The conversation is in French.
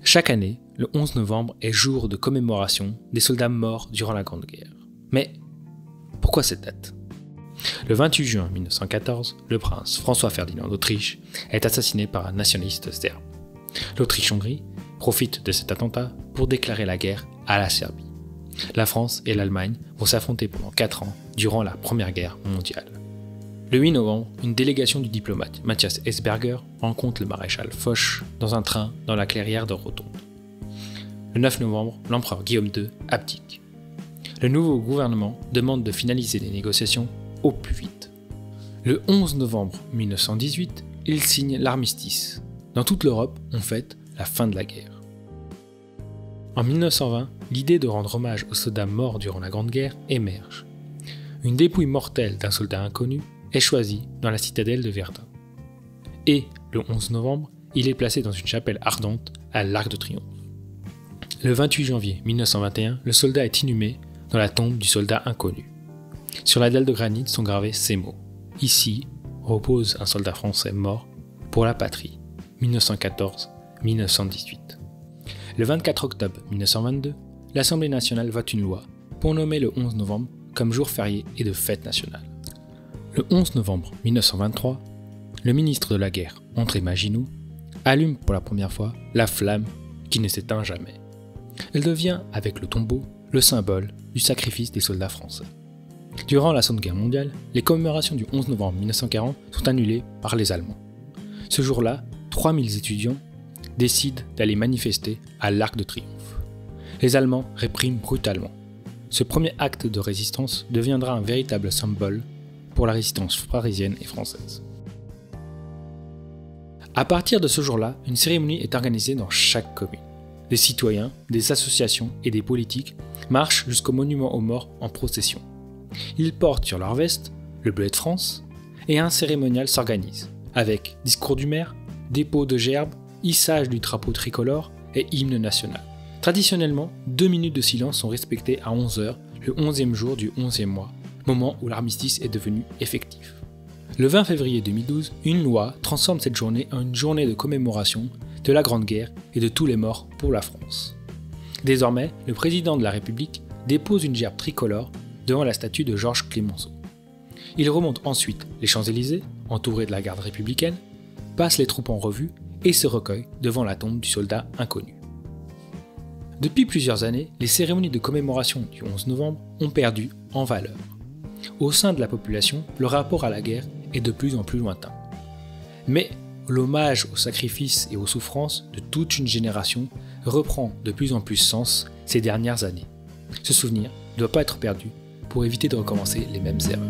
Chaque année, le 11 novembre est jour de commémoration des soldats morts durant la Grande Guerre. Mais pourquoi cette date ? Le 28 juin 1914, le prince François-Ferdinand d'Autriche est assassiné par un nationaliste serbe. L'Autriche-Hongrie profite de cet attentat pour déclarer la guerre à la Serbie. La France et l'Allemagne vont s'affronter pendant 4 ans durant la Première Guerre mondiale. Le 8 novembre, une délégation du diplomate Matthias Hesberger rencontre le maréchal Foch dans un train dans la clairière de Rotonde. Le 9 novembre, l'empereur Guillaume II abdique. Le nouveau gouvernement demande de finaliser les négociations au plus vite. Le 11 novembre 1918, il signe l'armistice. Dans toute l'Europe, on fête la fin de la guerre. En 1920, l'idée de rendre hommage aux soldats morts durant la Grande Guerre émerge. Une dépouille mortelle d'un soldat inconnu est choisie dans la citadelle de Verdun. Et, le 11 novembre, il est placé dans une chapelle ardente à l'Arc de Triomphe. Le 28 janvier 1921, le soldat est inhumé dans la tombe du soldat inconnu. Sur la dalle de granit sont gravés ces mots. Ici repose un soldat français mort pour la patrie, 1914-1918. Le 24 octobre 1922, l'Assemblée nationale vote une loi pour nommer le 11 novembre comme jour férié et de fête nationale. Le 11 novembre 1923, le ministre de la Guerre, André Maginot, allume pour la première fois la flamme qui ne s'éteint jamais. Elle devient, avec le tombeau, le symbole du sacrifice des soldats français. Durant la Seconde Guerre mondiale, les commémorations du 11 novembre 1940 sont annulées par les Allemands. Ce jour-là, 3000 étudiants décident d'aller manifester à l'Arc de Triomphe. Les Allemands répriment brutalement. Ce premier acte de résistance deviendra un véritable symbole pour la résistance parisienne et française. À partir de ce jour-là, une cérémonie est organisée dans chaque commune. Des citoyens, des associations et des politiques marchent jusqu'au monument aux morts en procession. Ils portent sur leur veste le bleuet de France et un cérémonial s'organise avec discours du maire, dépôt de gerbes, hissage du drapeau tricolore et hymne national. Traditionnellement, 2 minutes de silence sont respectées à 11h, le 11e jour du 11e mois, moment où l'armistice est devenu effectif. Le 20 février 2012, une loi transforme cette journée en une journée de commémoration de la Grande Guerre et de tous les morts pour la France. Désormais, le président de la République dépose une gerbe tricolore devant la statue de Georges Clemenceau. Il remonte ensuite les Champs-Élysées, entouré de la garde républicaine, passe les troupes en revue et se recueille devant la tombe du soldat inconnu. Depuis plusieurs années, les cérémonies de commémoration du 11 novembre ont perdu en valeur. Au sein de la population, le rapport à la guerre est de plus en plus lointain. Mais l'hommage aux sacrifices et aux souffrances de toute une génération reprend de plus en plus sens ces dernières années. Ce souvenir ne doit pas être perdu pour éviter de recommencer les mêmes erreurs.